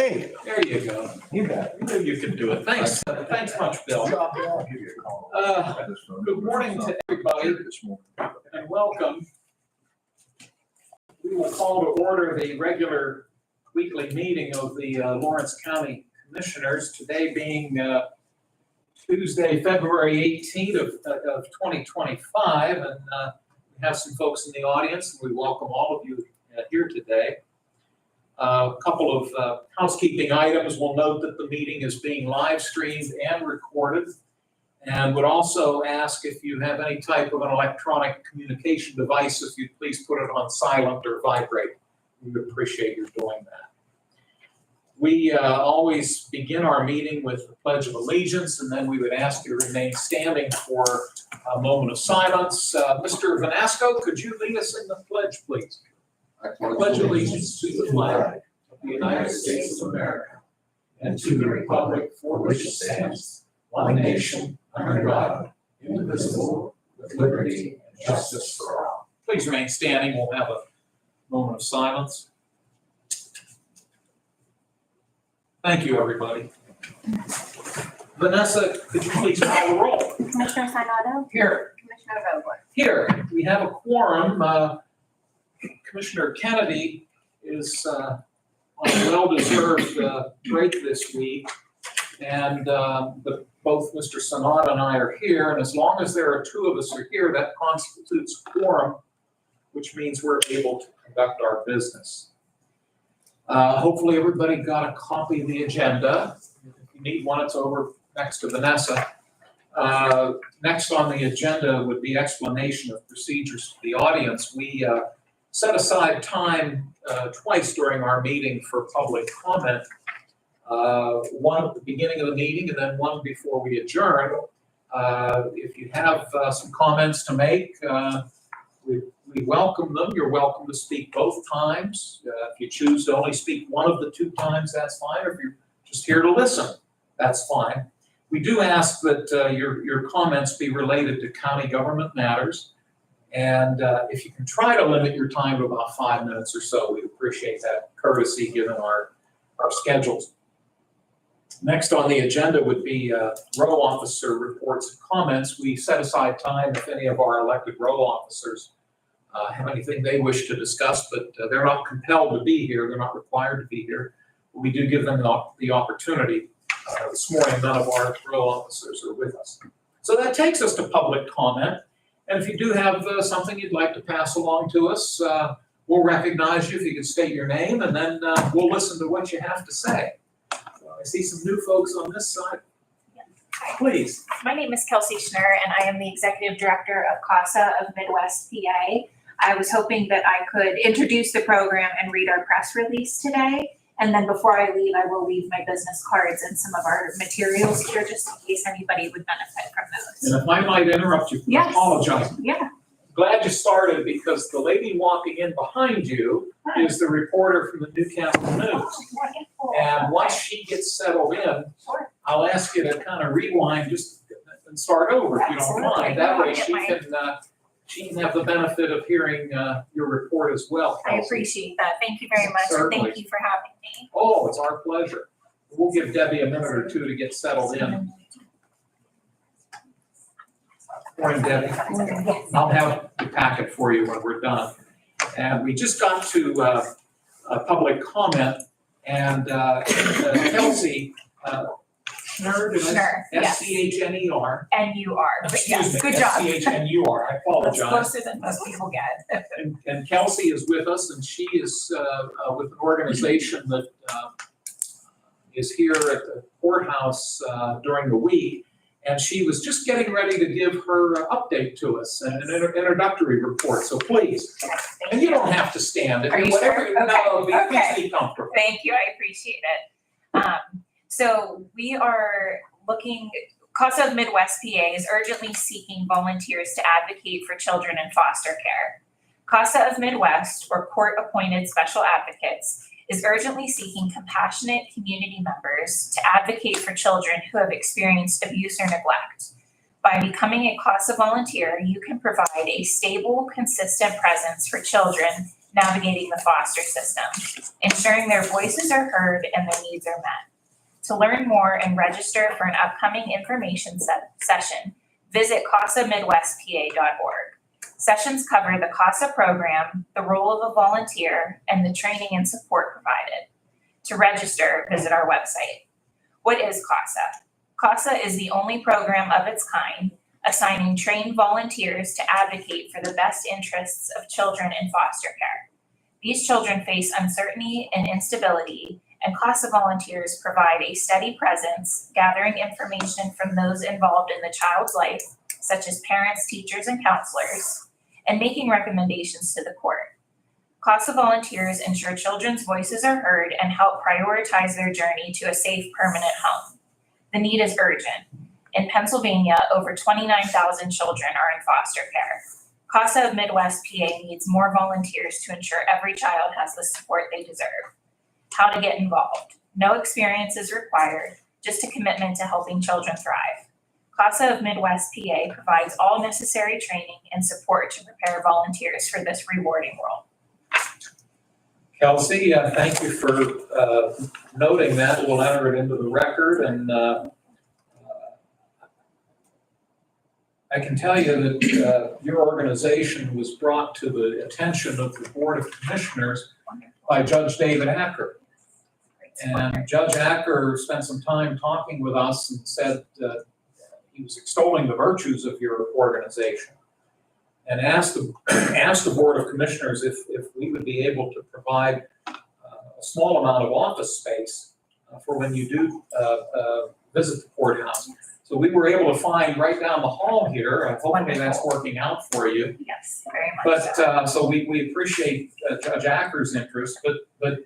Hey, There you go. you got it. You knew you could do it. Thanks much, Bill. I'll give you a call. Good morning to everybody and welcome. We will call to order the regular weekly meeting of the Lawrence County Commissioners, today being Tuesday, February 18th of 2025. And we have some folks in the audience, and we welcome all of you here today. A couple of housekeeping items. We'll note that the meeting is being live streamed and recorded, and would also ask if you have any type of an electronic communication device, if you'd please put it on silent or vibrate. We would appreciate your doing that. We always begin our meeting with the Pledge of Allegiance, and then we would ask you to remain standing for a moment of silence. Mr. Vanasco, could you lead us in the pledge, please? I pledge allegiance to the flag of the United States of America and to the republic for which it stands, one nation, under God, indivisible, with liberty and justice for all. Please remain standing. We'll have a moment of silence. Thank you, everybody. Vanessa, could you please call the roll? Commissioner Sinata? Here. Commissioner Vogler? Here. We have a quorum. Commissioner Kennedy is on a well-deserved break this week, and both Mr. Sonata and I are here, and as long as there are two of us are here, that constitutes a quorum, which means we're able to conduct our business. Hopefully everybody got a copy of the agenda. If you need one, it's over next to Vanessa. Next on the agenda would be explanation of procedures to the audience. We set aside time twice during our meeting for public comment, one at the beginning of the meeting and then one before we adjourn. If you have some comments to make, we welcome them. You're welcome to speak both times. If you choose to only speak one of the two times, that's fine. Or if you're just here to listen, that's fine. We do ask that your comments be related to county government matters. And if you can try to limit your time to about 5 minutes or so, we'd appreciate that courtesy given our schedules. Next on the agenda would be row officer reports and comments. We set aside time if any of our elected row officers have anything they wish to discuss, but they're not compelled to be here. They're not required to be here. But we do give them the opportunity. This morning, none of our row officers are with us. So that takes us to public comment. And if you do have something you'd like to pass along to us, we'll recognize you if you can state your name, and then we'll listen to what you have to say. I see some new folks on this side. Hi. Please. My name is Kelsey Schnurr, and I am the Executive Director of CASA of Midwest PA. I was hoping that I could introduce the program and read our press release today. And then before I leave, I will leave my business cards and some of our materials here just in case anybody would benefit from those. And if I might interrupt you, Yes. I apologize. Yeah. Glad you started, because the lady walking in behind you is the reporter from the Newcastle News. Wonderful. And once she gets settled in, Sure. I'll ask you to kind of rewind just and start over if you don't Absolutely. mind. That way I'll she can have the benefit of hearing your report as well, I Kelsey. appreciate that. Thank you very much. And Certainly. thank you for having me. Oh, it's our pleasure. We'll give Debbie a minute or two to get settled in. Morning, Debbie. I'll have the packet for you when we're done. And we just got to a public comment, and Kelsey Schnurr, Schnurr, yes. S-C-H-N-E-R. N-U-R, but Excuse yes, me, good job. S-C-H-N-U-R. I That's apologize. closer than most people get. And Kelsey is with us, and she is with an organization that is here at the courthouse during the week. And she was just getting ready to give her update to us, and an introductory report. So please, and you don't have to stand. Are you Whatever, sure? no, Okay. please be comfortable. Thank you, I appreciate it. So we are looking, CASA of Midwest PA is urgently seeking volunteers to advocate for children in foster care. CASA of Midwest, or court-appointed special advocates, is urgently seeking compassionate community members to advocate for children who have experienced abuse or neglect. By becoming a CASA volunteer, you can provide a stable, consistent presence for children navigating the foster system, ensuring their voices are heard and their needs are met. To learn more and register for an upcoming information session, visit casamidwestpa.org. Sessions cover the CASA program, the role of a volunteer, and the training and support provided. To register, visit our website. What is CASA? CASA is the only program of its kind assigning trained volunteers to advocate for the best interests of children in foster care. These children face uncertainty and instability, and CASA volunteers provide a steady presence, gathering information from those involved in the child's life, such as parents, teachers, and counselors, and making recommendations to the court. CASA volunteers ensure children's voices are heard and help prioritize their journey to a safe, permanent home. The need is urgent. In Pennsylvania, over 29,000 children are in foster care. CASA of Midwest PA needs more volunteers to ensure every child has the support they deserve. How to get involved. No experience is required, just a commitment to helping children thrive. CASA of Midwest PA provides all necessary training and support to prepare volunteers for this rewarding role. Kelsey, thank you for noting that. We'll enter it into the record, and I can tell you that your organization was brought to the attention of the Board of Commissioners by Judge David Acker. And Judge Acker spent some time talking with us and said he was extolling the virtues of your organization, and asked the Board of Commissioners if we would be able to provide a small amount of office space for when you do visit the courthouse. So we were able to find right down the hall here. Hopefully that's working out for you. Yes, very much But so we appreciate Judge Acker's interest. But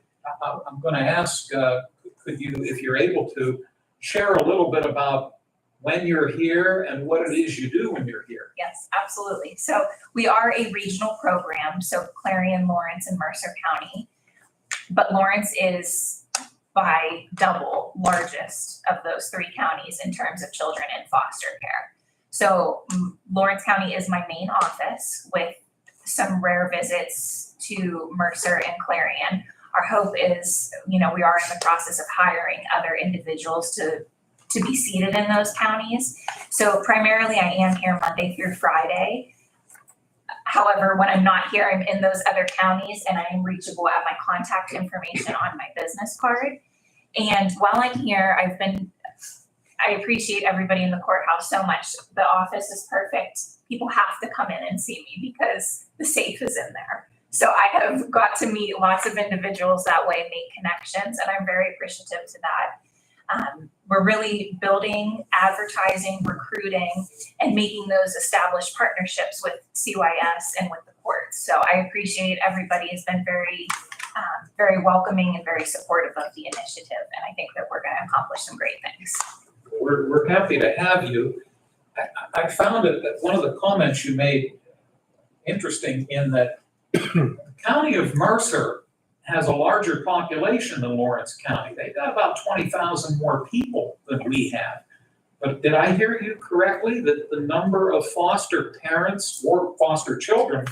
I'm going to ask, could you, if you're able to, share a little bit about when you're here and what it is you do when you're here? Yes, absolutely. So we are a regional program, so Clarion, Lawrence, and Mercer County. But Lawrence is by double largest of those three counties in terms of children in foster care. So Lawrence County is my main office with some rare visits to Mercer and Clarion. Our hope is, we are in the process of hiring other individuals to be seated in those counties. So primarily I am here Monday through Friday. However, when I'm not here, I'm in those other counties and I am reachable at my contact information on my business card. And while I'm here, I appreciate everybody in the courthouse so much. The office is perfect. People have to come in and see me because the safe is in there. So I have got to meet lots of individuals that way, make connections, and I'm very appreciative to that. We're really building, advertising, recruiting, and making those established partnerships with CYS and with the courts. So I appreciate everybody has been very, very welcoming and very supportive of the initiative. And I think that we're going to accomplish some great things. We're happy to have you. I found that one of the comments you made interesting in that the County of Mercer has a larger population than Lawrence County. They've got about 20,000 more people than we have. But did I hear you correctly that the number of foster parents or foster children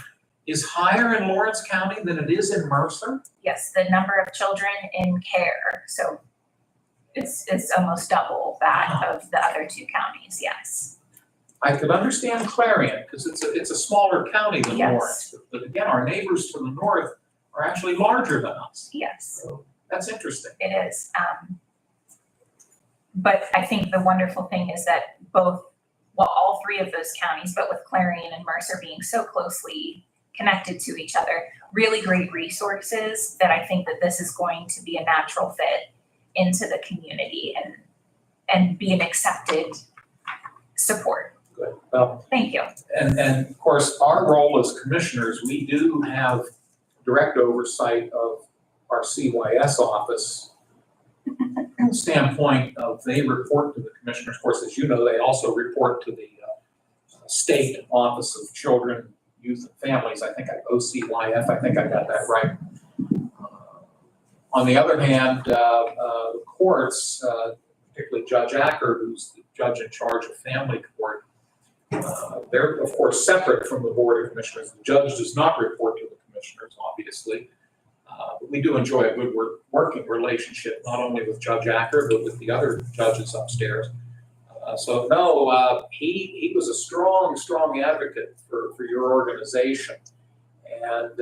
is higher in Lawrence County than it is in Mercer? Yes, the number of children in care, so it's almost double that of the other two counties, yes. I could understand Clarion because it's a smaller county than Yes. Lawrence. But again, our neighbors to the north are actually larger than us. Yes. So that's interesting. It is. But I think the wonderful thing is that all three of those counties, but with Clarion and Mercer being so closely connected to each other, really great resources that I think that this is going to be a natural fit into the community and be an accepted support. Good. Well, Thank you. and of course, our role as commissioners, we do have direct oversight of our CYS office. From the standpoint of they report to the commissioners. Of course, as you know, they also report to the State Office of Children, Youth and Families. I think OCYF, I think I got that right. On the other hand, the courts, particularly Judge Acker, who's the judge in charge of family court, they're of course separate from the Board of Commissioners. The judge does not report to the commissioners, obviously. But we do enjoy a good working relationship, not only with Judge Acker, but with the other judges upstairs. He was a strong advocate for your organization. And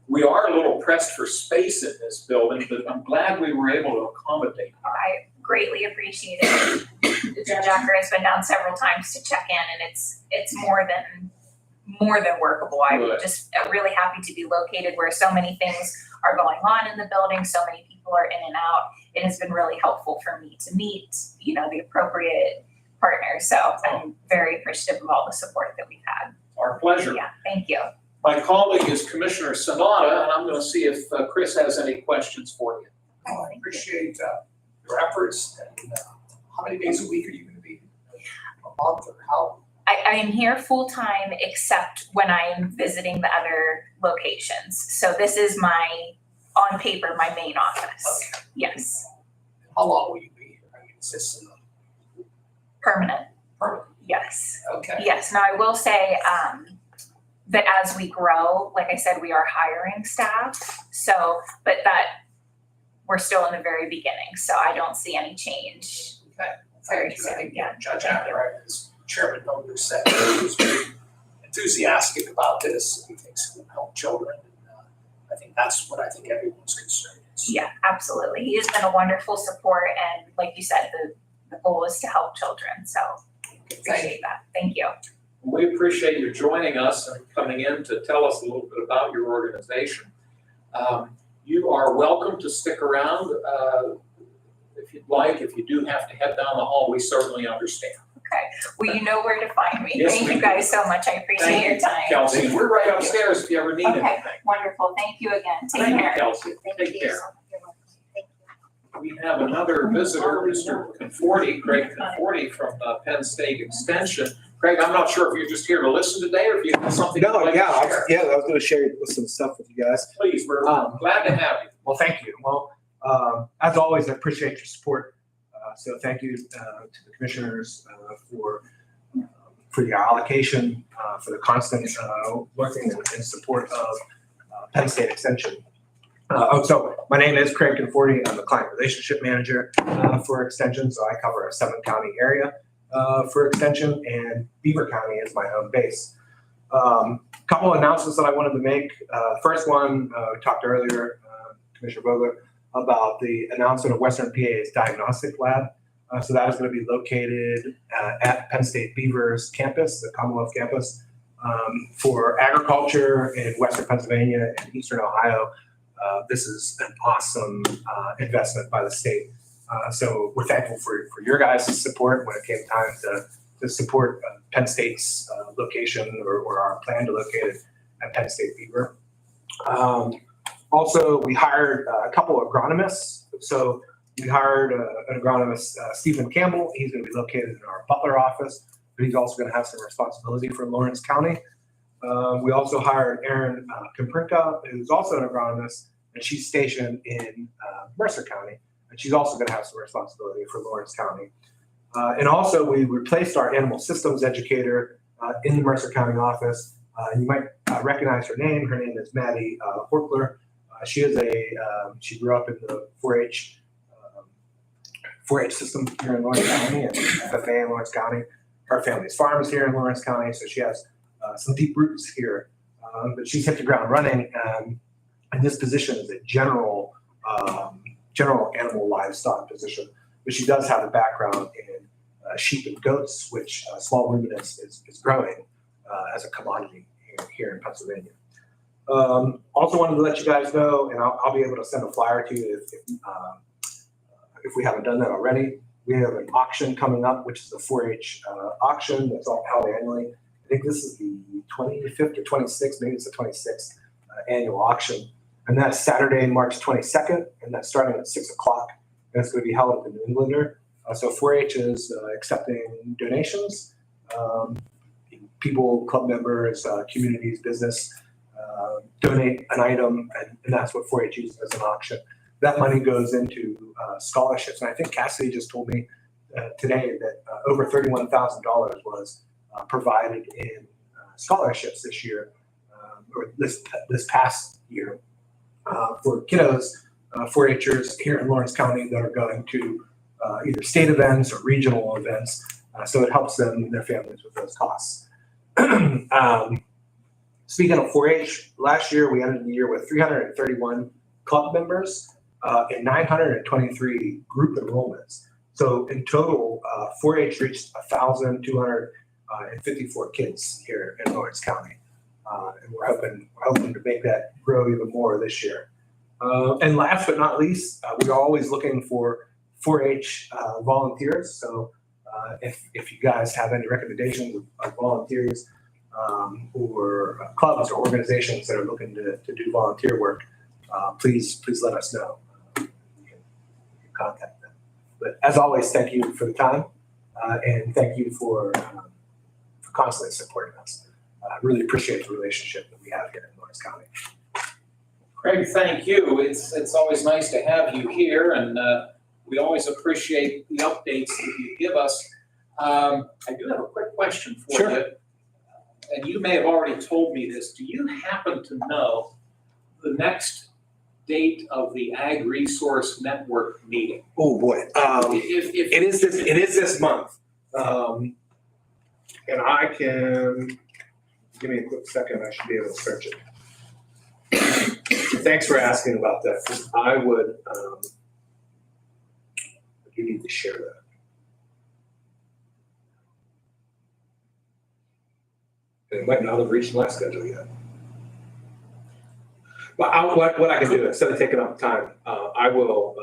we are a little pressed for space in this building, but I'm glad we were able to accommodate. I greatly appreciate it. Judge Acker has been down several times to check in, and it's more than workable. I'm just really happy to be located where so many things are going on in the building, so many people are in and out. It has been really helpful for me to meet, the appropriate partners. So I'm very appreciative of all the support that we've had. Our pleasure. Yeah, thank you. My colleague is Commissioner Sanada, and I'm going to see if Chris has any questions for you. Oh, I appreciate your efforts. And how many days a week are you going to be? A month or how? I am here full-time except when I'm visiting the other locations. So this is on paper, my main office. Okay. Yes, How long will you be here? I mean, is this permanent. permanent? Yes. Okay. Yes. Now I will say that as we grow, like I said, we are hiring staff. But we're still in the very beginning. So I don't see any change. Okay. Very Thank you. soon, I think yeah. Judge Acker, as Chairman Noger said, he was very enthusiastic about this. He thinks it will help children. And I think that's what everyone's concern is. Yeah, absolutely. He has been a wonderful support. And like you said, the goal is to help children. So appreciate that. Thank you. We appreciate you joining us and coming in to tell us a little bit about your organization. You are welcome to stick around if you'd like. If you do have to head down the hall, we certainly understand. Okay. Well, you know where to find me. Yes, Thank we you guys so much. I appreciate Thank your you, time. Kelsey. And we're right upstairs if you ever need Okay. anything. Wonderful. Thank you again. Take Thank you, care. Kelsey. Take care. We have another visitor, Mr. Conforti, Craig Conforti from Penn State Extension. Craig, I'm not sure if you're just here to listen today or if you have something you'd No, like yeah, to share. I was going to share some stuff with you guys. Please, we're glad to have you. Well, thank you. Well, as always, I appreciate your support. So thank you to the commissioners for your allocation, for the constant working in support of Penn State Extension. So my name is Craig Conforti. I'm the client relationship manager for Extension. So I cover a 7-county area for Extension, and Beaver County is my home base. Couple of announcements that I wanted to make. First one, we talked earlier, Commissioner Vogler, about the announcement of Western PA's diagnostic lab. So that is going to be located at Penn State Beaver's campus, the Commonwealth campus, for agriculture in Western Pennsylvania and Eastern Ohio. This is an awesome investment by the state. So we're thankful for your guys' support when it came time to support Penn State's location or our plan to locate it at Penn State Beaver. Also, we hired a couple of agronomists. So we hired an agronomist, Stephen Campbell. He's going to be located in our Butler office, but he's also going to have some responsibility for Lawrence County. We also hired Erin Komprinka, who's also an agronomist, and she's stationed in Mercer County, and she's also going to have some responsibility for Lawrence County. And also, we replaced our animal systems educator in the Mercer County office. You might recognize her name. Her name is Maddie Horkler. She grew up in the 4-H system here in Lawrence County and FFA in Lawrence County. Her family's farm is here in Lawrence County, so she has some deep roots here. But she's hit the ground running, and this position is a general animal livestock position. But she does have a background in sheep and goats, which small ruminants is growing as a commodity here in Pennsylvania. Also wanted to let you guys know, and I'll be able to send a flyer to you if we haven't done that already. We have an auction coming up, which is the 4-H auction that's all held annually. I think this is the 25th or 26th, maybe it's the 26th annual auction. And that's Saturday, March 22nd, and that's starting at 6 o'clock. And it's going to be held at the New Englander. So 4-H is accepting donations. People, club members, communities, business, donate an item, and that's what 4-H uses as an auction. That money goes into scholarships. And I think Cassidy just told me today that over $31,000 was provided in scholarships this year. or this past year, for kiddos, 4-Hers here in Lawrence County that are going to either state events or regional events. So it helps them and their families with those costs. Speaking of 4-H, last year we ended the year with 331 club members and 923 group enrollments. So in total, 4-H reached 1,254 kids here in Lawrence County. And we're hoping to make that grow even more this year. And last but not least, we're always looking for 4-H volunteers. So if you guys have any recommendations of volunteers or clubs or organizations that are looking to do volunteer work, please let us know. You can contact them. But as always, thank you for the time and thank you for constantly supporting us. I really appreciate the relationship that we have here in Lawrence County. Craig, thank you. It's always nice to have you here, and we always appreciate the updates that you give us. I do have a quick question for Sure. you, and you may have already told me this. Do you happen to know the next date of the Ag Resource Network meeting? Oh boy, If it is this month, and I can give me a quick second. I should be able to search it. Thanks for asking about that. 'Cause I would. You need to share that. And it might not have reached my schedule yet. Well, what I can do instead of taking up time, I will.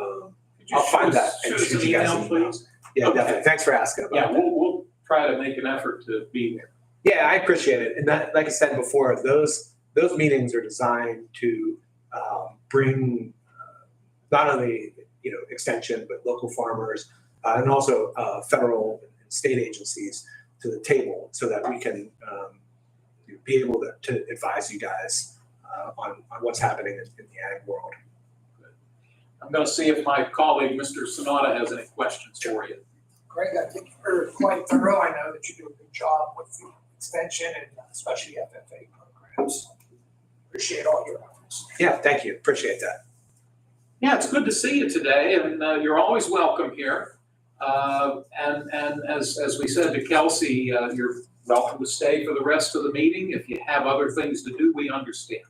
Could you I'll find shoot that us- and shoot us shoot an you guys email, an email. please? Yeah, Okay. definitely. Thanks for asking about Yeah, that. we'll try to make an effort to be there. Yeah, I appreciate it. And that, like I said before, those meetings are designed to bring not only extension but local farmers and also federal and state agencies to the table so that we can be able to advise you guys on what's happening in the ag world. I'm going to see if my colleague, Mr. Sonata, has any questions for you. Greg, I think you're quite thorough. I know that you do a good job with the extension and especially FFA programs. Appreciate all your efforts. Yeah, thank you. Appreciate that. Yeah, it's good to see you today, and you're always welcome here. And as we said to Kelsey, you're welcome to stay for the rest of the meeting. If you have other things to do, we understand.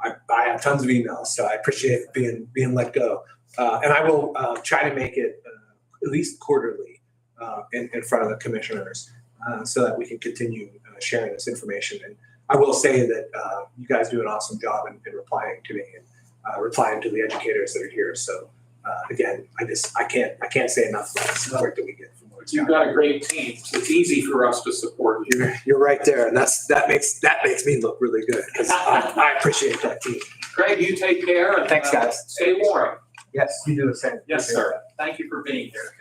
I have tons of emails, so I appreciate being let go. And I will try to make it at least quarterly in front of the commissioners so that we can continue sharing this information. And I will say that you guys do an awesome job in replying to me and replying to the educators that are here. So again, I can't say enough about the support that we get from Lawrence You've County. got a great team, so it's easy for us to support you. You're right there, and that makes me look really good because I appreciate that team. Craig, you take care. And, Thanks, guys. Stay warm. Yes, you do the same. Yes, sir. Thank you for being here.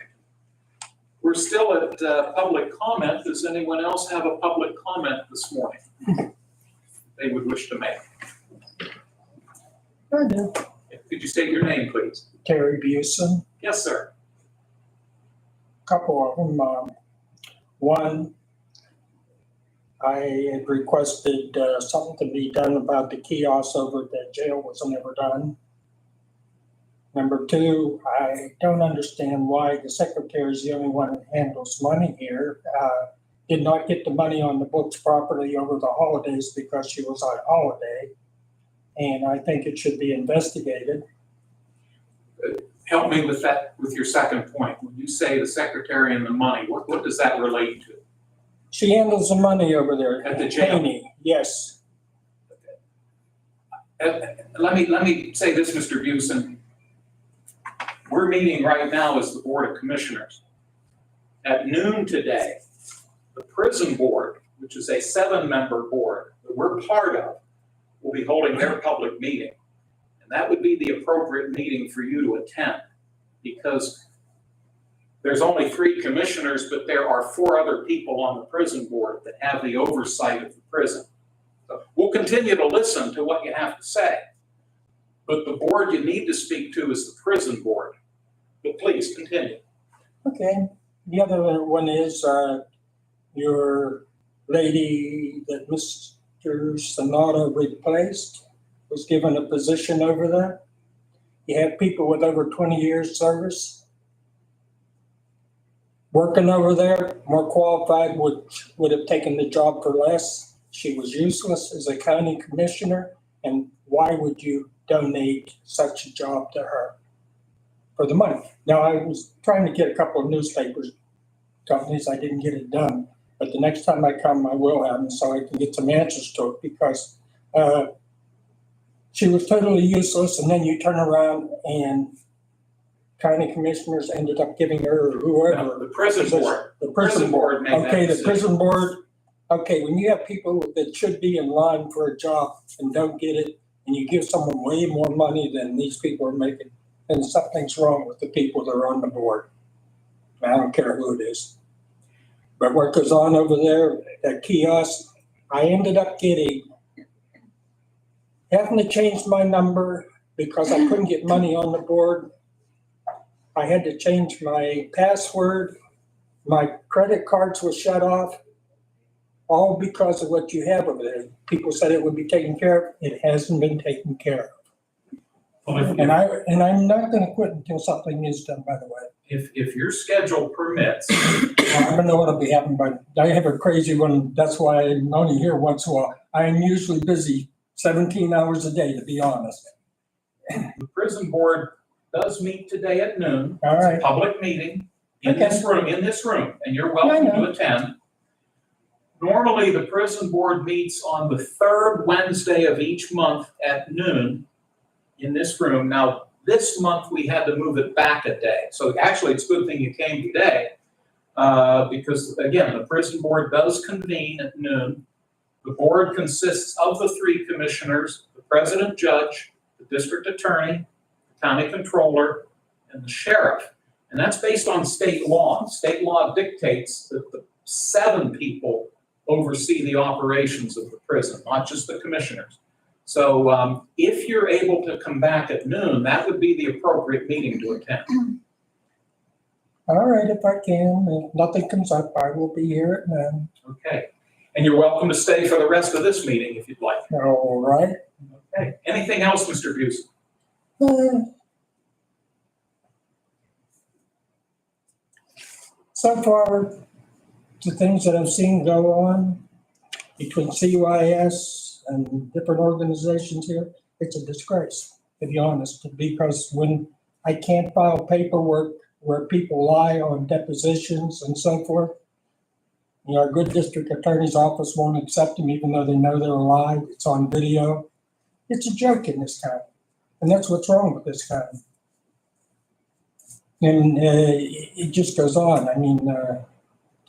We're still at public comment. Does anyone else have a public comment this morning they would wish to make? I do. Could you state your name, please? Terry Busen, Yes, sir. couple of them. One, I had requested something to be done about the kiosk over at the jail was never done. Number two, I don't understand why the secretary is the only one that handles money here. Did not get the money on the books properly over the holidays because she was on holiday. And I think it should be investigated. Help me with that, with your second point. When you say the secretary and the money, what does that relate to? She handles the money over there. At the jail? Haney, yes. Let me say this, Mr. Busen. We're meeting right now as the Board of Commissioners. At noon today, the prison board, which is a 7-member board that we're part of, will be holding their public meeting. And that would be the appropriate meeting for you to attend because there's only 3 commissioners, but there are 4 other people on the prison board that have the oversight of the prison. So we'll continue to listen to what you have to say. But the board you need to speak to is the prison board. But please continue. Okay. The other one is your lady that Miss Mr. Sonata replaced, was given a position over there. You have people with over 20 years service working over there, more qualified, would have taken the job for less. She was useless as a county commissioner, and why would you donate such a job to her for the money? Now, I was trying to get a couple of newspapers companies, I didn't get it done, but the next time I come, I will have them so I can get some answers to it, because she was totally useless, and then you turn around and county commissioners ended up giving her whoever. The prison board. The prison board. made that Okay, the decision. prison board, okay, when you have people that should be in line for a job and don't get it, and you give someone way more money than these people are making, then something's wrong with the people that are on the board. I don't care who it is. But what goes on over there at kiosk, I ended up having to change my number because I couldn't get money on the board. I had to change my password. My credit cards were shut off, all because of what you have over there. People said it would be taken care of. It hasn't been taken care of. Well, And I'm not gonna quit until something is done, by the way. if your schedule permits, I don't know what'll be happening, but I have a crazy one. That's why I'm only here once in a while. I am usually busy 17 hours a day, to be honest. the prison board does meet today at noon. All It's a right. public meeting in this room, and you're I welcome know. to attend. Normally, the prison board meets on the third Wednesday of each month at noon in this room. Now, this month, we had to move it back a day. So actually, it's a good thing you came today, because again, the prison board does convene at noon. The board consists of the three commissioners, the president judge, the district attorney, the county controller, and the sheriff. And that's based on state law. State law dictates that the 7 people oversee the operations of the prison, not just the commissioners. So if you're able to come back at noon, that would be the appropriate meeting to attend. All right, if I can, if nothing comes up, I will be here at noon. Okay. And you're welcome to stay for the rest of this meeting if you'd like. All right. Okay. Anything else, Mr. Busey? So far, the things that I've seen go on between CYS and different organizations here, it's a disgrace, to be honest, because when I can't file paperwork where people lie on depositions and so forth, you know, our good district attorney's office won't accept them even though they know they're lied. It's on video. It's a joke in this town. And that's what's wrong with this town. And it just goes on. I mean,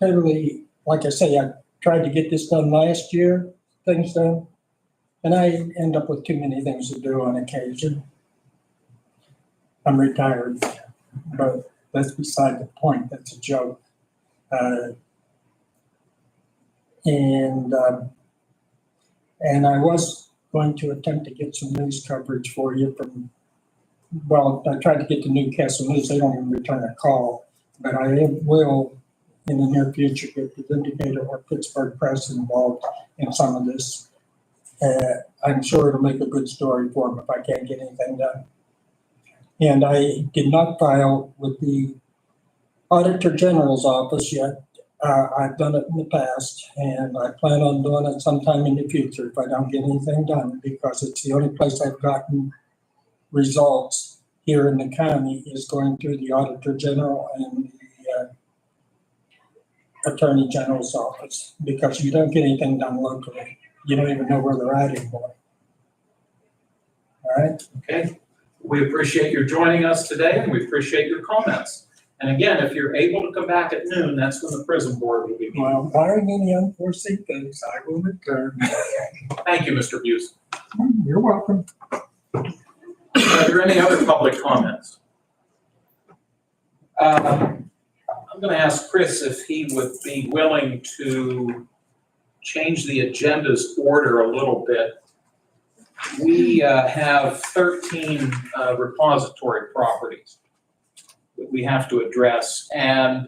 totally, like I say, I tried to get this done last year, things done, and I end up with too many things to do on occasion. I'm retired, but that's beside the point. That's a joke. And I was going to attempt to get some news coverage for you from, well, I tried to get the Newcastle News. They don't even return a call, but I will in the near future get the Vindicator or Pittsburgh Press involved in some of this. I'm sure it'll make a good story for them if I can't get anything done. And I did not file with the Auditor General's office yet. I've done it in the past, and I plan on doing it sometime in the future if I don't get anything done, because it's the only place I've gotten results here in the county is going through the Auditor General and the Attorney General's office, because you don't get anything done locally. You don't even know where they're at anymore. All right? Okay. We appreciate your joining us today, and we appreciate your comments. And again, if you're able to come back at noon, that's when the prison board will be meeting. Well, barring any unforeseen things, I will return. Thank you, Mr. Busey. You're welcome. Are there any other public comments? I'm going to ask Chris if he would be willing to change the agenda's order a little bit. We have 13 repository properties that we have to address, and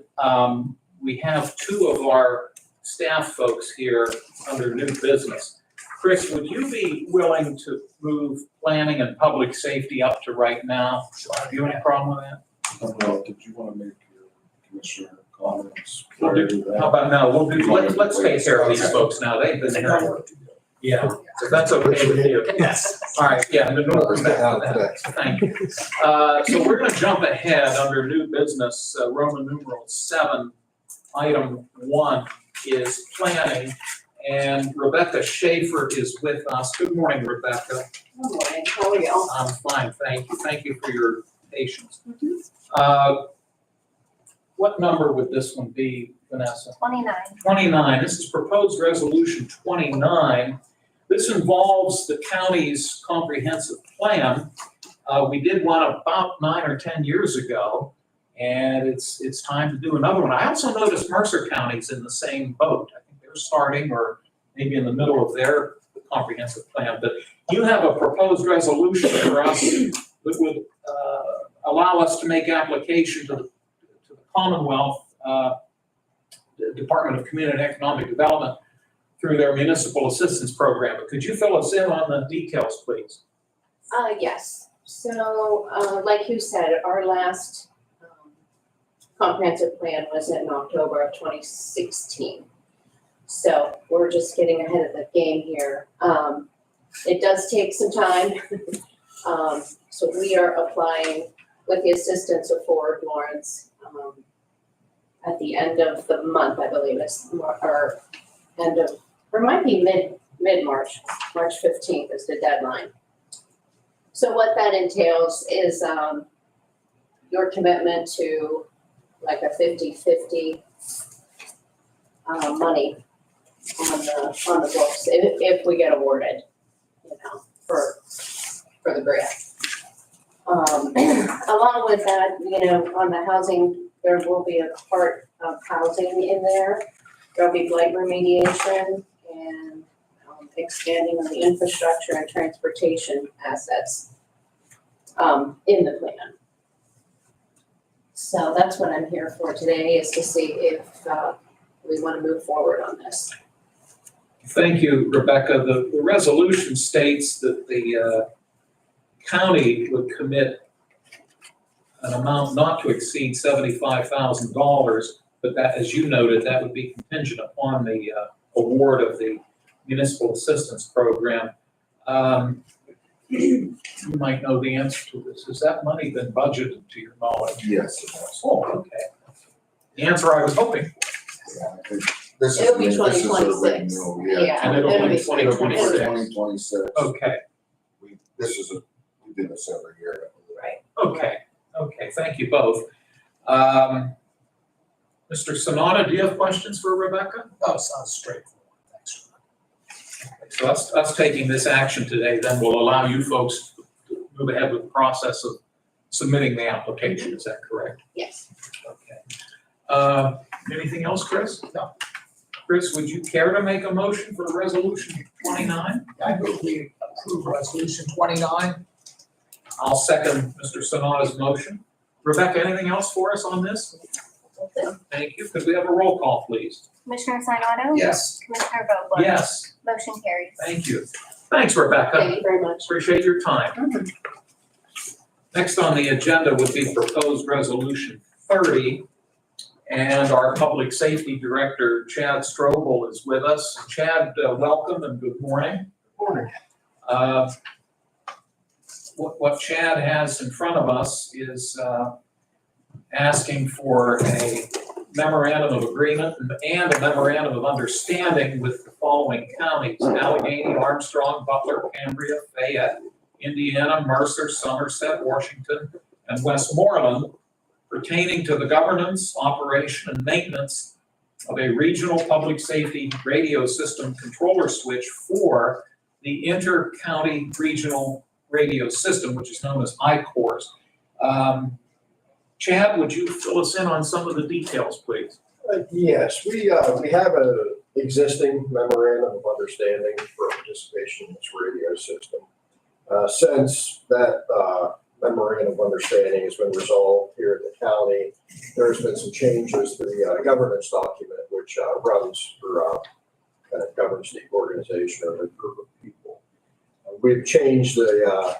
we have 2 of our staff folks here under new business. Chris, would you be willing to move planning and public safety up to right now? Do you have any problem with that? Well, did you want to make your commissioner comments We'll prior do- to that? How about now? Let's take care of these folks now. They've been They here. got work to do. Yeah, so that's okay with you. Yes. All right, yeah, the normal that. Thank you. So we're gonna jump ahead under new business, Roman numeral 7. Item 1 is planning, and Rebecca Schaefer is with us. Good morning, Rebecca. Good morning, how are you? I'm fine, thank you. Thank you for your patience. Mhm. What number would this one be, Vanessa? 29. 29, this is proposed resolution 29. This involves the county's comprehensive plan. We did one about 9 or 10 years ago, and it's time to do another one. I also noticed Mercer County's in the same boat. I think they're starting or maybe in the middle of their comprehensive plan. But you have a proposed resolution for us that would allow us to make application to the Commonwealth Department of Community and Economic Development through their municipal assistance program. But could you fill us in on the details, please? Yes, so, like you said, our last, comprehensive plan was in October of 2016. So we're just getting ahead of the game here. It does take some time. So we are applying with the assistance of Forward Lawrence, at the end of the month, I believe it's, or end of, or it might be mid-March, March 15th is the deadline. So what that entails is, your commitment to like a 50-50 money on the books if we get awarded, you know, for the grant. Along with that, you know, on the housing, there will be a part of housing in there. There'll be blight remediation and expanding on the infrastructure and transportation assets in the plan. So that's what I'm here for today, is to see if we want to move forward on this. Thank you, Rebecca. The resolution states that the county would commit an amount not to exceed $75,000, but that, as you noted, that would be contingent upon the award of the municipal assistance program. You might know the answer to this. Has that money been budgeted to your knowledge? Yes, it has. Oh, okay. The answer I was hoping for. Yeah, I think this is, It'll be this is a 2026. renewal, And it'll be 2026. 2026. Okay, This is a, we do this every year. okay, thank you both. Mr. Sonata, do you have questions for Rebecca? Oh, sounds straightforward. Thanks. So us taking this action today then will allow you folks to move ahead with the process of submitting the application, is that correct? Yes. Okay. Anything else, Chris? No. Chris, would you care to make a motion for resolution 29? I move we approve resolution 29. I'll second Mr. Sonata's motion. Rebecca, anything else for us on this? Thank you. Could we have a roll call, please? Commissioner Sinata? Yes. Commissioner Vogler? Yes, Motion carries. thank you. Thanks, Rebecca. Thank you very much. Appreciate your time. Next on the agenda would be proposed resolution 30. And our public safety director, Chad Strobel, is with us. Chad, welcome and good morning. Morning. What Chad has in front of us is asking for a memorandum of agreement and a memorandum of understanding with the following counties: Allegheny, Armstrong, Butler, Cambria, Fayette, Indiana, Mercer, Somerset, Washington, and Westmoreland, pertaining to the governance, operation, and maintenance of a regional public safety radio system controller switch for the inter-county regional radio system, which is known as ICORS. Chad, would you fill us in on some of the details, please? Yes, we have an existing memorandum of understanding for participation in this radio system. Since that memorandum of understanding has been resolved here at the county, there's been some changes to the governance document, which runs throughout that governs the organization or the group of people. We've changed the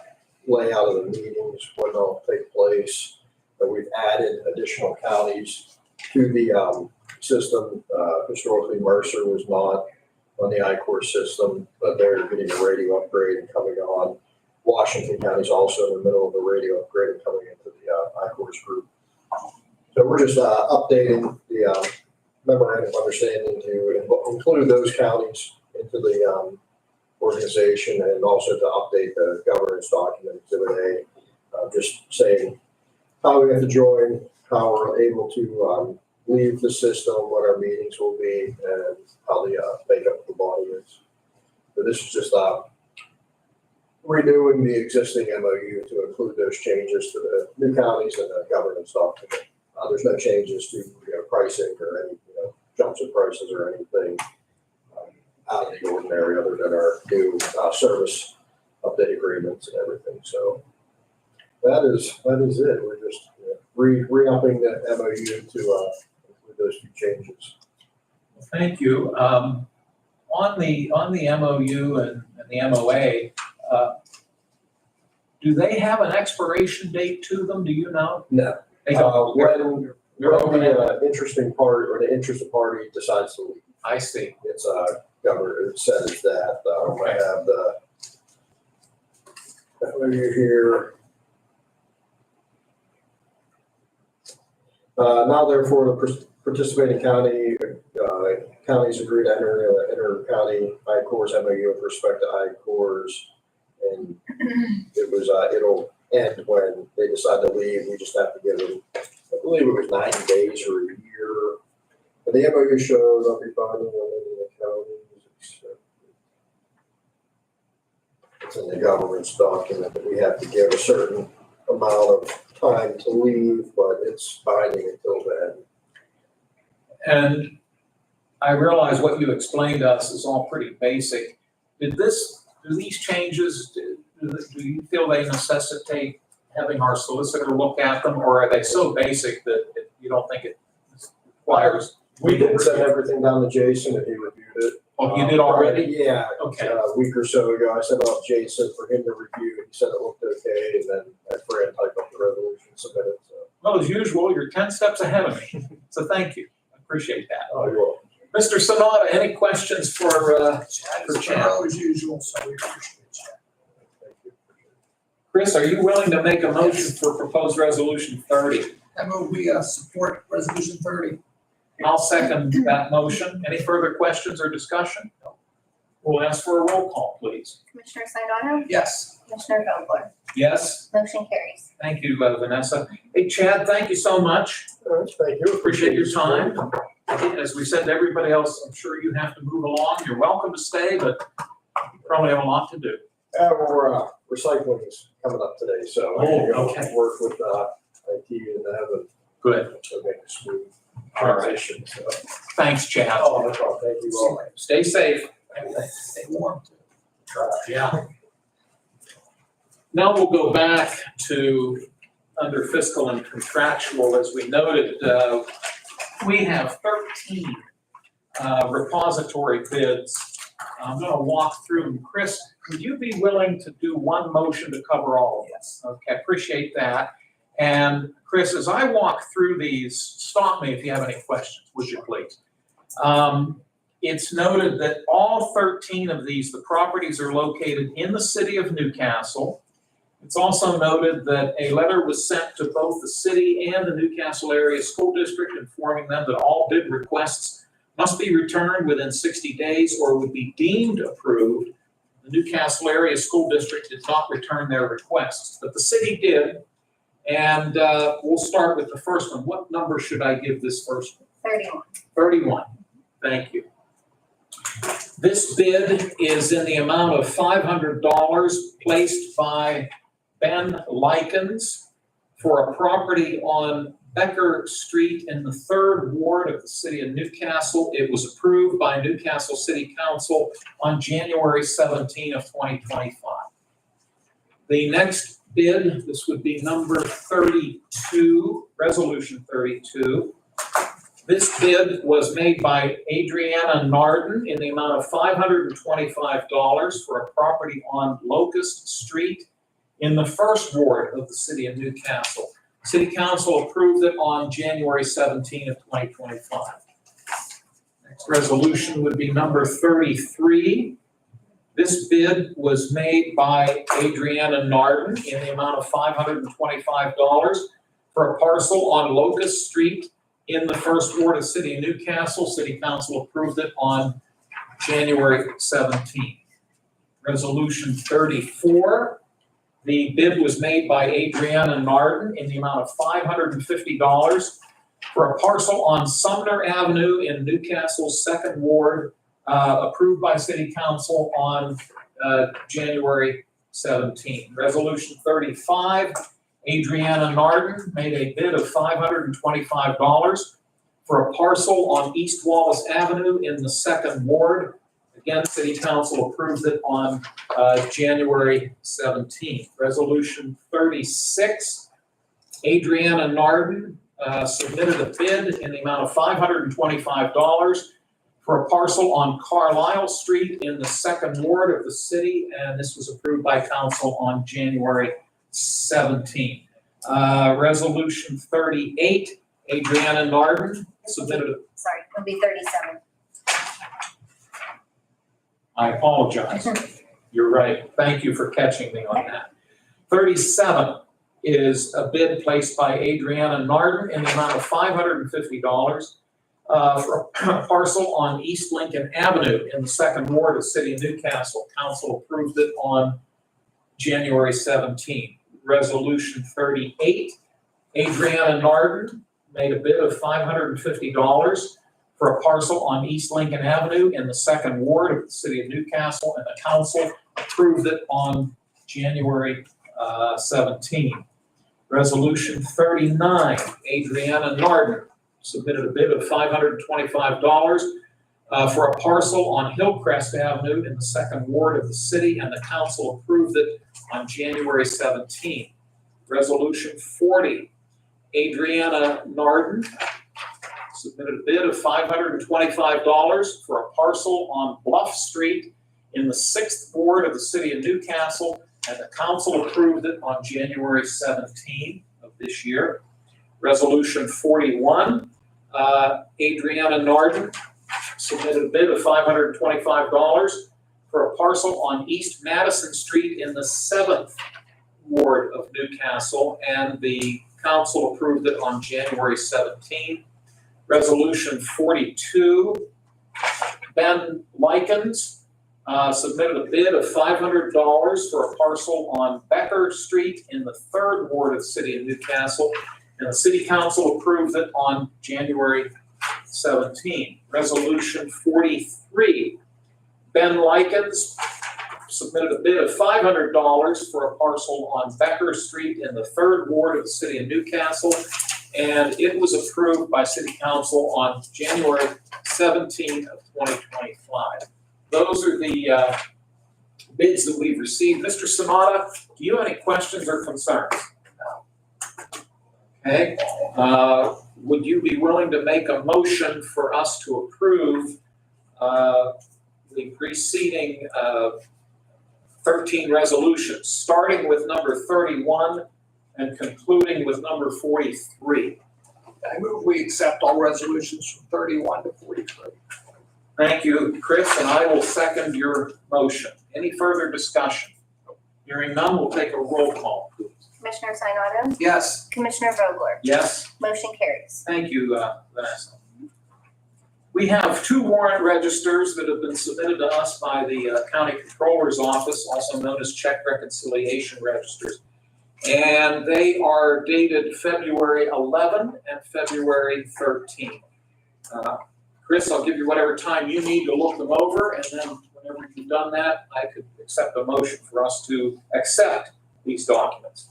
layout of the meetings, when they'll take place. We've added additional counties to the system. Historically, Mercer was not on the I-Core system, but they're getting a radio upgrade and coming on. Washington County is also in the middle of a radio upgrade and coming into the I-Core's group. So we're just updating the memorandum of understanding to include those counties into the organization, and also to update the governance document, Exhibit A, just saying how we have to join, how we're able to leave the system, what our meetings will be, and how the makeup of the body is. So this is just renewing the existing MOU to include those changes to the new counties and the governance document. There's no changes to pricing or any jumps in prices or anything out of the ordinary, other than our new service update agreements and everything. So that is it. We're just re-upping the MOU to include those few changes. Thank you. On the MOU and the MOA, do they have an expiration date to them? Do you know? No. They don't. When They're open. the interesting part or the interested party decides to leave, I see. it's governor, it says that, I have the MOU here. Now therefore, the participating counties agree to enter inter-county I-Cores MOU with respect to I-Cores. And it was, it'll end when they decide to leave. We just have to give them, I believe it was 90 days or a year. But the MOU shows I'll be bonding in the counties. It's in the governance document that we have to give a certain amount of time to leave, but it's binding until then. And I realize what you explained to us is all pretty basic. Do these changes, do you feel they necessitate having our solicitor look at them, or are they so basic that you don't think it requires? We did send everything down to Jason and he reviewed it. Oh, you did already? Yeah. Okay. A week or so ago, I sent it off to Jason for him to review. He said it looked okay, and then I Fran typed up the resolution, submitted, so. Well, as usual, you're 10 steps ahead of me, so thank you. I appreciate that. Oh, you're welcome. Mr. Sanada, any questions for Chad For is Chad. thorough as usual, so we appreciate Chad. Thank you. Chris? Are you willing to make a motion for proposed resolution 30? I move we support resolution 30. I'll second that motion. Any further questions or discussion? We'll ask for a roll call, please. Commissioner Sinata, Yes. Commissioner Vogler, Yes, motion carries. thank you, Vanessa. Hey, Chad, thank you so much. All right, thank you. Appreciate your time. As we said to everybody else, I'm sure you have to move along. You're welcome to stay, but you probably have a lot to do. We're recycling is coming up today, so I need to go okay. work with IT and have a Good. to make a smooth All right. transition. So. Thanks, Chad. Oh, no problem. Thank you all. Stay safe. Stay warm. Yeah. Now we'll go back to under fiscal and contractual. As we noted, we have 13 repository bids. I'm going to walk through them. Chris, would you be willing to do one motion to cover all of them? Yes. Okay, appreciate that. And Chris, as I walk through these, stop me if you have any questions, would you please? It's noted that all 13 of these, the properties are located in the city of Newcastle. It's also noted that a letter was sent to both the city and the Newcastle Area School District informing them that all bid requests must be returned within 60 days or would be deemed approved. The Newcastle Area School District did not return their requests, but the city did. And we'll start with the first one. What number should I give this first one? 31. 31. Thank you. This bid is in the amount of $500 placed by Ben Likens for a property on Becker Street in the 3rd Ward of the city of Newcastle. It was approved by Newcastle City Council on January 17 of 2025. The next bid, this would be number 32, resolution 32. This bid was made by Adriana Narden in the amount of $525 for a property on Locust Street in the first ward of the city of Newcastle. City Council approved it on January 17 of 2025. Next resolution would be number 33. This bid was made by Adriana Narden in the amount of $525 for a parcel on Locust Street in the first ward of city of Newcastle. City Council approved it on January 17. Resolution 34. The bid was made by Adriana Narden in the amount of $550 for a parcel on Sumner Avenue in Newcastle's second ward, approved by City Council on January 17. Resolution 35, Adriana Narden made a bid of $525 for a parcel on East Wallace Avenue in the second ward. Again, City Council approved it on January 17th. Resolution 36, Adriana Narden submitted a bid in the amount of $525 for a parcel on Carlisle Street in the second ward of the city, and this was approved by council on January 17th. Resolution 38, Adriana Narden submitted a Sorry, it'll be 37. I apologize. You're right. Thank you for catching me on that. 37 is a bid placed by Adriana Narden in the amount of $550 for a parcel on East Lincoln Avenue in the second ward of City of Newcastle. Council approved it on January 17. Resolution 38, Adriana Narden made a bid of $550 for a parcel on East Lincoln Avenue in the second ward of the City of Newcastle, and the council approved it on January 17. Resolution 39, Adriana Narden submitted a bid of $525 for a parcel on Hillcrest Avenue in the second ward of the city, and the council approved it on January 17. Resolution 40, Adriana Narden submitted a bid of $525 for a parcel on Bluff Street in the sixth ward of the city of Newcastle, and the council approved it on January 17 of this year. Resolution 41, Adriana Narden submitted a bid of $525 for a parcel on East Madison Street in the seventh ward of Newcastle, and the council approved it on January 17. Resolution 42, Ben Likens submitted a bid of $500 for a parcel on Becker Street in the third ward of the city of Newcastle, and the city council approved it on January 17. Resolution 43, Ben Likens submitted a bid of $500 for a parcel on Becker Street in the third ward of the city of Newcastle, and it was approved by City Council on January 17 of 2025. Those are the bids that we've received. Mr. Sanada, do you have any questions or concerns? Okay. Would you be willing to make a motion for us to approve the preceding 13 resolutions, starting with number 31 and concluding with number 43? I move we accept all resolutions from 31 to 43. Thank you, Chris, and I will second your motion. Any further discussion? Hearing none, we'll take a roll call, please. Commissioner Sinata? Yes. Commissioner Vogler? Yes? Motion carries. Thank you, Vanessa. We have two warrant registers that have been submitted to us by the County Controller's Office, also known as check reconciliation registers. And they are dated February 11 and February 13. Chris, I'll give you whatever time you need to look them over, and then whenever you've done that, I could accept a motion for us to accept these documents.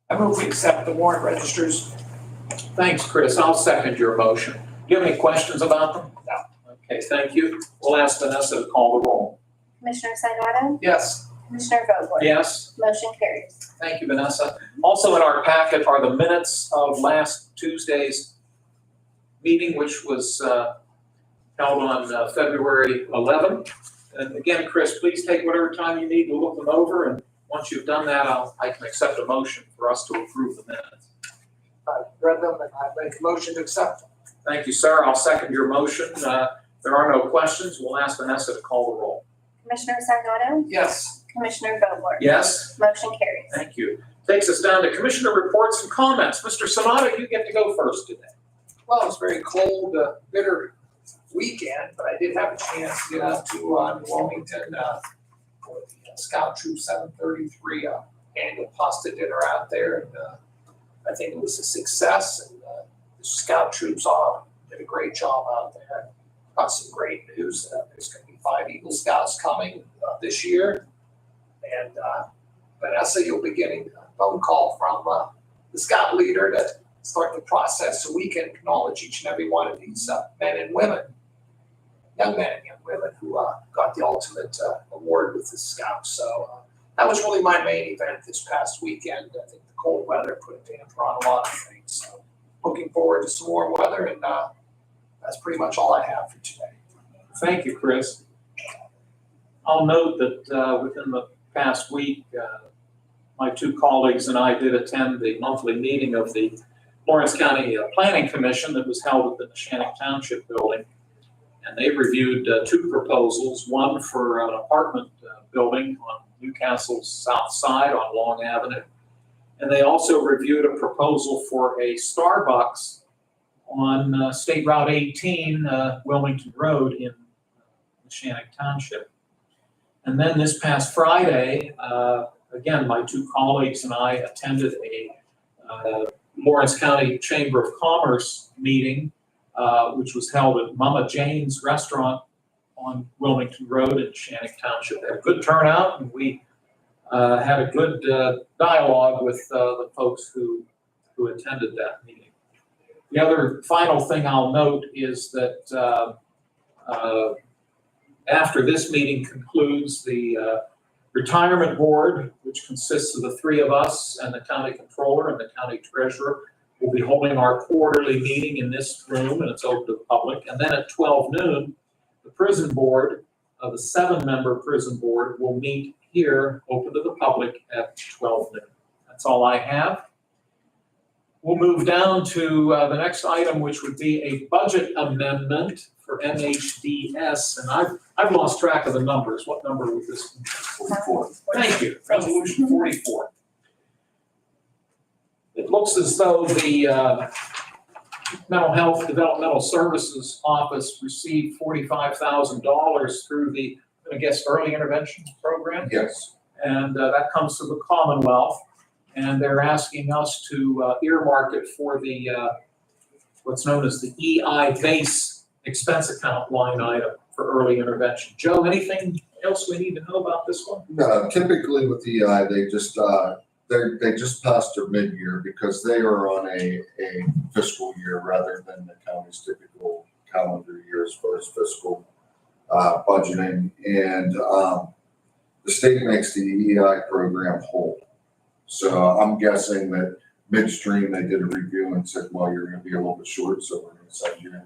I move we accept the warrant registers. Thanks, Chris. I'll second your motion. Do you have any questions about them? No. Okay, thank you. We'll ask Vanessa to call the roll. Commissioner Sinata? Yes. Commissioner Vogler? Yes? Motion carries. Thank you, Vanessa. Also in our packet are the minutes of last Tuesday's meeting, which was held on February 11th. And again, Chris, please take whatever time you need to look them over, and once you've done that, I can accept a motion for us to approve the minutes. I've read them and I make a motion to accept them. Thank you, sir. I'll second your motion. There are no questions. We'll ask Vanessa to call the roll. Commissioner Sinata? Yes. Commissioner Vogler? Yes? Motion carries. Thank you. Takes us down to commissioner reports and comments. Mr. Sonata, you get to go first today. Well, it was a very cold, bitter weekend, but I did have a chance to get out to New Wilmington for the Scout Troop 733 annual pasta dinner out there, and I think it was a success. And the Scout Troops all did a great job out there. Got some great news. There's going to be 5 Eagle Scouts coming this year, and Vanessa, you'll be getting a phone call from the Scout leader to start the process so we can acknowledge each and every one of these men and women, young men and young women who got the ultimate award with the Scouts. So that was really my main event this past weekend. I think the cold weather put a damper on a lot of things. So looking forward to some warm weather, and that's pretty much all I have for today. Thank you, Chris. I'll note that within the past week, my 2 colleagues and I did attend the monthly meeting of the Lawrence County Planning Commission that was held at the Neshannock Township building. And they reviewed 2 proposals, one for an apartment building on Newcastle's south side on Long Avenue. And they also reviewed a proposal for a Starbucks on State Route 18, Wilmington Road in Neshannock Township. And then this past Friday, again, my 2 colleagues and I attended a Lawrence County Chamber of Commerce meeting, which was held at Mama Jane's Restaurant on Wilmington Road in Neshannock Township. They had a good turnout, and we had a good dialogue with the folks who attended that meeting. The other final thing I'll note is that after this meeting concludes, the retirement board, which consists of the 3 of us and the county controller and the county treasurer, will be holding our quarterly meeting in this room, and it's open to the public. And then at 12 noon, the prison board, the 7-member prison board, will meet here, open to the public at 12 noon. That's all I have. We'll move down to the next item, which would be a budget amendment for MHDS, and I've lost track of the numbers. What number was this? 44. Thank you. Resolution 44. It looks as though the Mental Health Developmental Services Office received $45,000 through the, I guess, early intervention program. Yes. And that comes from the Commonwealth. And they're asking us to earmark it for the what's known as the EI base expense account line item for early intervention. Joe, anything else we need to know about this one? No, typically with EI, they just passed their mid-year because they are on a fiscal year rather than the county's typical calendar year as far as fiscal budgeting. And the state makes the EI program whole. So I'm guessing that midstream, they did a review and said, well, you're going to be a little bit short, so we're going to send you,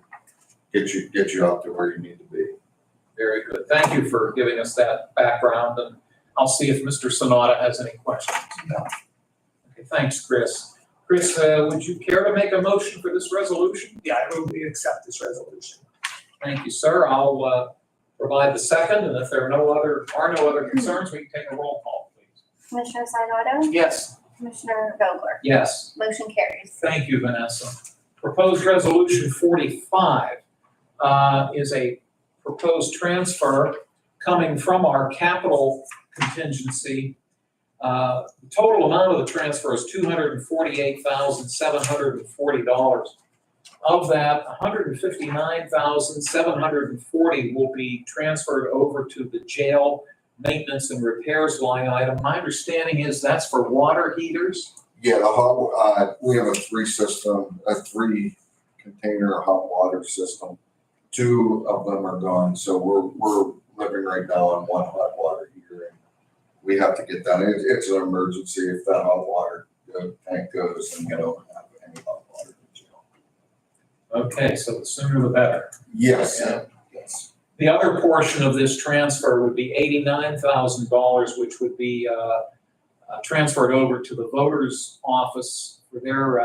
get you up to where you need to be. Very good. Thank you for giving us that background, and I'll see if Mr. Sonata has any questions. No. Okay, thanks, Chris. Chris, would you care to make a motion for this resolution? Yeah, I move we accept this resolution. Thank you, sir. I'll provide the second, and if there are no other concerns, we can take a roll call, please. Commissioner Sinata? Yes. Commissioner Vogler? Yes. Motion carries. Thank you, Vanessa. Proposed resolution 45 is a proposed transfer coming from our capital contingency. The total amount of the transfer is $248,740. Of that, $159,740 will be transferred over to the jail maintenance and repairs line item. My understanding is that's for water heaters. Yeah, we have a three container hot water system. 2 of them are gone, so we're living right now on 1 hot water heater. And we have to get that. It's an emergency if that hot water tank goes and we don't have any hot water in jail. Okay, so the sooner the better. Yes, Yeah. yes. The other portion of this transfer would be $89,000, which would be transferred over to the voters' office for their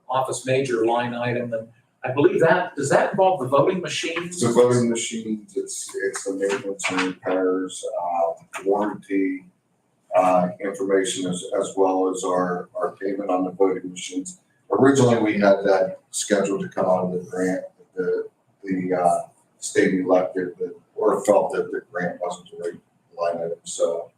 office major line item. And I believe does that involve the voting machines? The voting machines, it's the maintenance and repairs, warranty information as well as our payment on the voting machines. Originally, we had that scheduled to come out of the grant, the state elected or felt that the grant wasn't the right line item, so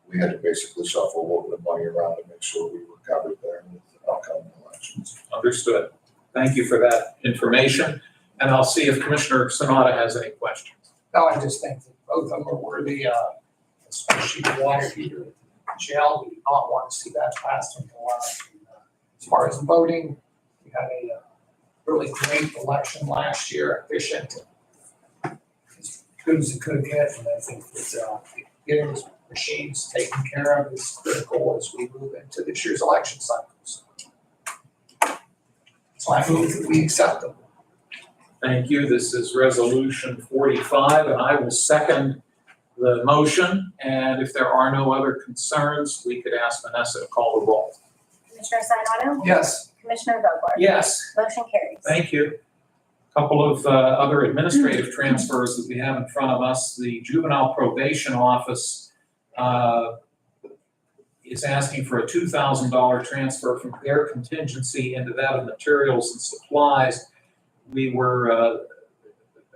we had to basically shuffle a little bit of money around to make sure we were covered there with the upcoming elections. Understood. Thank you for that information. And I'll see if Commissioner Sanada has any questions. No, I just think that both of them are worthy, especially the water heater at the jail. We do not want to see that passed into law. As far as voting, we had a really great election last year, efficient, as good as it could get. And I think that getting these machines taken care of is critical as we move into this year's election cycles. So I move that we accept them. Thank you. This is Resolution 45, and I will second the motion. And if there are no other concerns, we could ask Vanessa to call the roll. Commissioner Sinata? Yes. Commissioner Vogler? Yes. Motion carries. Thank you. Couple of other administrative transfers that we have in front of us. The Juvenile Probation Office is asking for a $2,000 transfer from their contingency into that of materials and supplies. We were,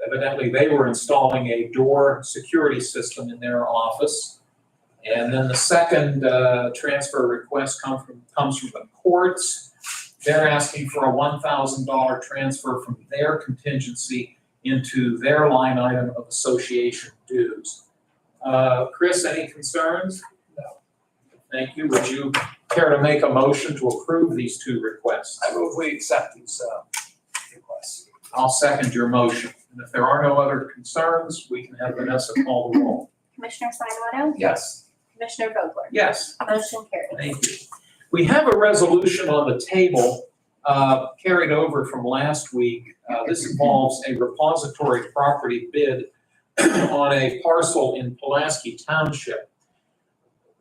evidently they were installing a door security system in their office. And then the second transfer request comes from the courts. They're asking for a $1,000 transfer from their contingency into their line item of association dues. Chris, any concerns? No. Thank you. Would you care to make a motion to approve these 2 requests? I move we accept these requests. I'll second your motion. And if there are no other concerns, we can have Vanessa call the roll. Commissioner Sinata? Yes. Commissioner Vogler? Yes. Motion carries. Thank you. We have a resolution on the table carried over from last week. This involves a repository property bid on a parcel in Pulaski Township.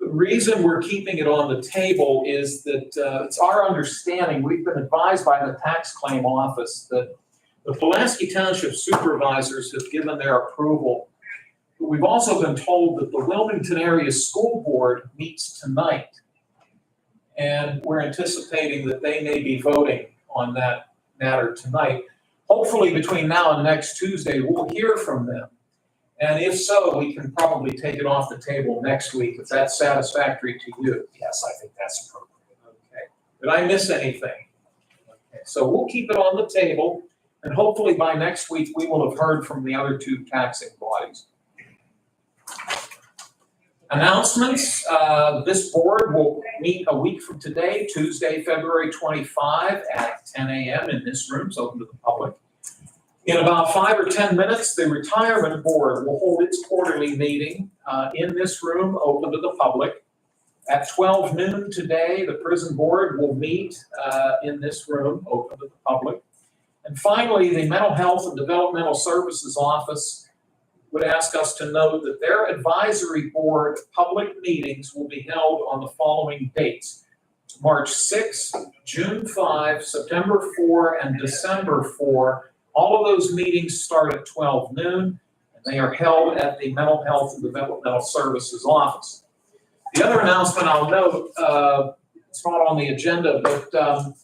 The reason we're keeping it on the table is that it's our understanding, we've been advised by the tax claim office that the Pulaski Township supervisors have given their approval. But we've also been told that the Wilmington Area School Board meets tonight. And we're anticipating that they may be voting on that matter tonight. Hopefully between now and next Tuesday, we'll hear from them. And if so, we can probably take it off the table next week if that's satisfactory to you. Yes, I think that's appropriate. Okay. Did I miss anything? Okay. So we'll keep it on the table, and hopefully by next week, we will have heard from the other 2 taxing bodies. Announcements, this board will meet a week from today, Tuesday, February 25 at 10 a.m. in this room, it's open to the public. In about 5 or 10 minutes, the retirement board will hold its quarterly meeting in this room, open to the public. At 12 noon today, the prison board will meet in this room, open to the public. And finally, the Mental Health and Developmental Services Office would ask us to note that their advisory board public meetings will be held on the following dates: March 6, June 5, September 4, and December 4. All of those meetings start at 12 noon, and they are held at the Mental Health and Developmental Services Office. The other announcement I'll note, it's not on the agenda, but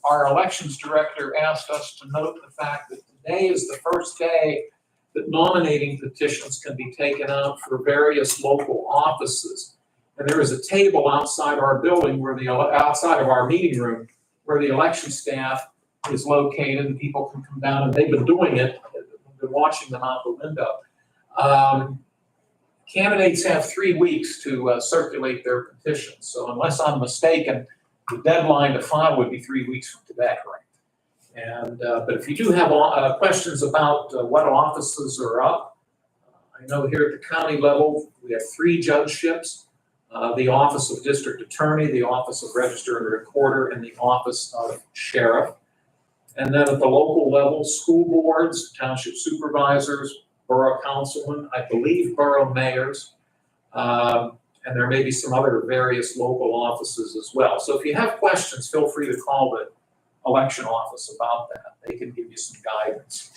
our elections director asked us to note the fact that today is the first day that nominating petitions can be taken out for various local offices. And there is a table outside our building outside of our meeting room where the election staff is located and people can come down, and they've been doing it. I've been watching them out the window. candidates have 3 weeks to circulate their petitions. So unless I'm mistaken, the deadline to file would be 3 weeks from today. And, but if you do have questions about what offices are up, I know here at the county level, we have 3 judgeships. The Office of District Attorney, the Office of Register and Recorder, and the Office of Sheriff. And then at the local level, school boards, township supervisors, borough councilmen, I believe borough mayors, and there may be some other various local offices as well. So if you have questions, feel free to call the election office about that. They can give you some guidance.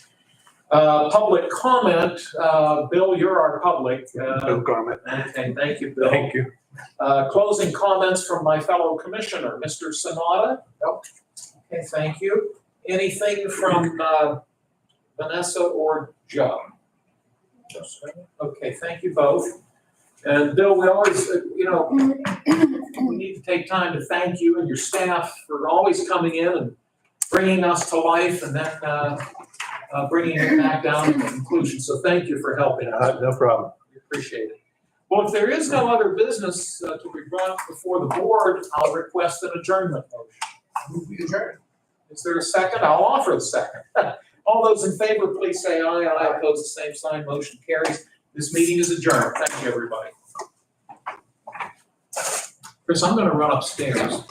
Public comment, Bill, you're our public. No comment. Okay, thank you, Bill. Thank you. Closing comments from my fellow commissioner, Mr. Sanada? Nope. Okay, thank you. Anything from Vanessa or Joe? Okay, thank you both. And Bill, we always, we need to take time to thank you and your staff for always coming in and bringing us to life and then bringing it back down to conclusion. So thank you for helping us. No problem. We appreciate it. Well, if there is no other business to be brought before the board, I'll request an adjournment motion. We adjourn. Is there a second? I'll offer the second. All those in favor, please say aye. Aye. Opposed, the same sign. Motion carries. This meeting is adjourned. Thank you, everybody. Chris, I'm going to run upstairs.